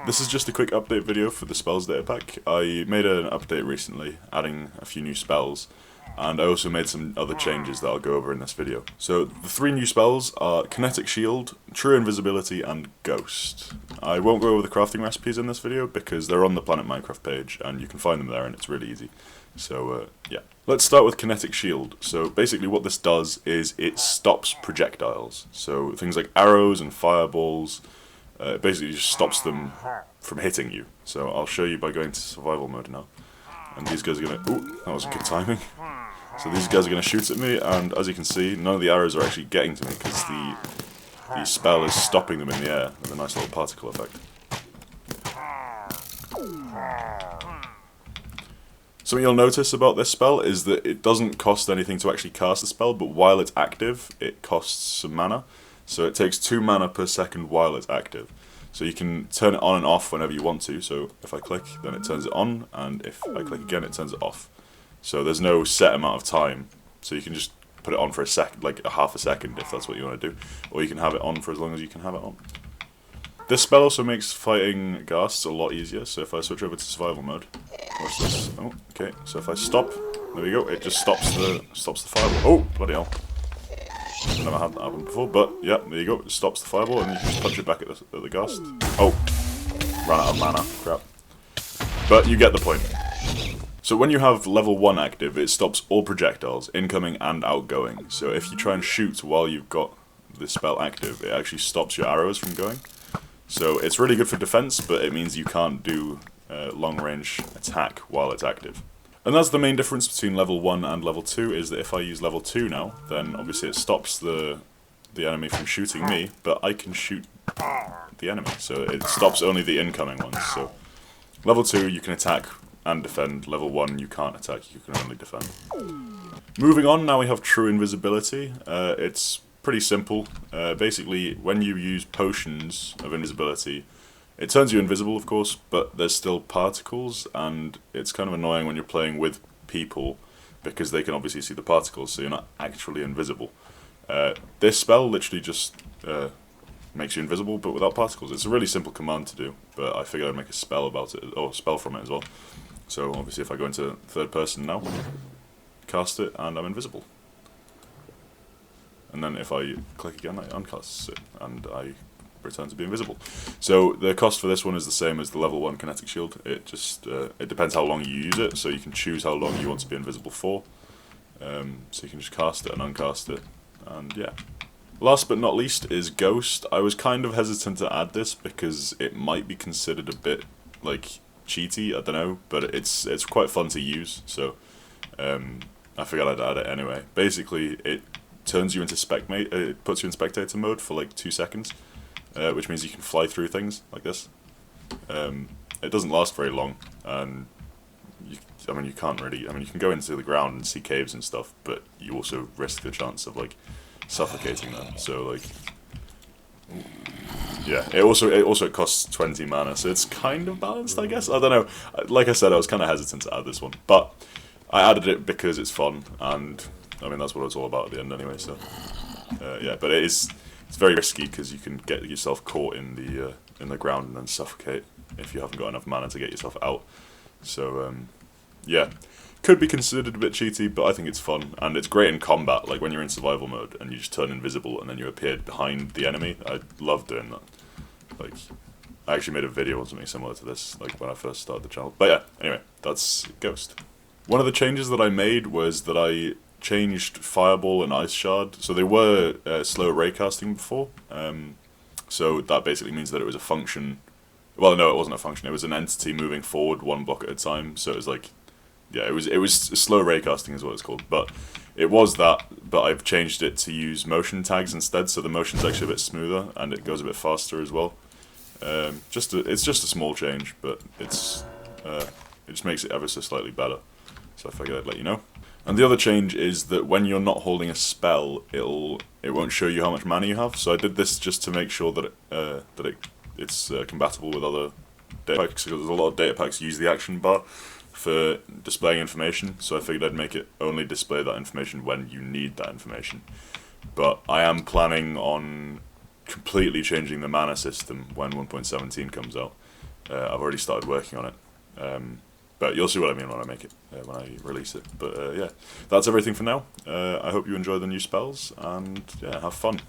This is just a quick update video for the spells data pack. I made an update recently, adding a few new spells, and I also made some other changes that I'll go over in this video. So the three new spells are Kinetic Shield, True Invisibility, and Ghost. I won't go over the crafting recipes in this video because they're on the Planet Minecraft page and you can find them there and it's really easy. So yeah. Let's start with Kinetic Shield. So basically what this does is it stops projectiles. So things like arrows and fireballs, it basically just stops them from hitting you. So I'll show you by going to survival mode now. And these guys are gonna... Ooh, that was good timing. So these guys are gonna shoot at me, and as you can see, none of the arrows are actually getting to me because the spell is stopping them in the air with a nice little particle effect. Something you'll notice about this spell is that it doesn't cost anything to actually cast the spell, but while it's active, it costs some mana. So it takes 2 mana per second while it's active. So you can turn it on and off whenever you want to. So if I click, then it turns it on, and if I click again, it turns it off. So there's no set amount of time. So you can just put it on for a second, like a half a second, if that's what you want to do. Or you can have it on for as long as you can have it on. This spell also makes fighting ghasts a lot easier. So if I switch over to survival mode, watch this. Oh, okay. So if I stop, there we go. It just stops the fireball. Oh, bloody hell! Never had that happen before, but yeah, there you go. It stops the fireball, and you can just punch it back at the ghast. Oh, ran out of mana. Crap. But you get the point. So when you have level 1 active, it stops all projectiles, incoming and outgoing. So if you try and shoot while you've got this spell active, it actually stops your arrows from going. So it's really good for defense, but it means you can't do long-range attack while it's active. And that's the main difference between level 1 and level 2, is that if I use level 2 now, then obviously it stops the enemy from shooting me, but I can shoot the enemy, so it stops only the incoming ones. So level 2 you can attack and defend, level 1 you can't attack, you can only defend. Moving on, now we have True Invisibility. It's pretty simple. Basically, when you use potions of invisibility, it turns you invisible, of course, but there's still particles, and it's kind of annoying when you're playing with people, because they can obviously see the particles, so you're not actually invisible. This spell literally just makes you invisible, but without particles. It's a really simple command to do, but I figured I'd make a spell about it, or a spell from it as well. So obviously if I go into third person now, cast it, and I'm invisible. And then if I click again, I uncast it, and I return to be invisible. So the cost for this one is the same as the level 1 Kinetic Shield. It just it depends how long you use it, so you can choose how long you want to be invisible for. So you can just cast it and uncast it, and yeah. Last but not least is Ghost. I was kind of hesitant to add this because it might be considered a bit like cheaty, I don't know, but it's quite fun to use, so I figured I'd add it anyway. Basically, it turns you into it puts you in spectator mode for like 2 seconds. Which means you can fly through things like this. It doesn't last very long, and you can't really. You can go into the ground and see caves and stuff, but you also risk the chance of like suffocating them. So like, yeah. It costs 20 mana, so it's kind of balanced, I guess. I don't know. Like I said, I was kind of hesitant to add this one, but I added it because it's fun, and that's what it's all about at the end anyway. So yeah, but it's very risky because you can get yourself caught in the ground and then suffocate if you haven't got enough mana to get yourself out. So yeah, could be considered a bit cheaty, but I think it's fun, and it's great in combat. Like when you're in survival mode and you just turn invisible and then you appear behind the enemy. I love doing that. Like I actually made a video on something similar to this, like when I first started the channel. But yeah, anyway, that's Ghost. One of the changes that I made was that I changed Fireball and Ice Shard. So they were slow raycasting before. So that basically means that it was a function. Well, no, it wasn't a function. It was an entity moving forward 1 block at a time. So it was like, yeah, it was slow raycasting is what it's called. But it was that. But I've changed it to use motion tags instead. So the motion's actually a bit smoother and it goes a bit faster as well. It's just a small change, but it just makes it ever so slightly better. So I figured I'd let you know. And the other change is that when you're not holding a spell, it won't show you how much mana you have. So I did this just to make sure that it's compatible with other data packs, because there's a lot of data packs use the action bar for displaying information. So I figured I'd make it only display that information when you need that information. But I am planning on completely changing the mana system when 1.17 comes out. I've already started working on it. But you'll see what I mean when I make it, when I release it. But yeah, that's everything for now. I hope you enjoy the new spells, and yeah, have fun.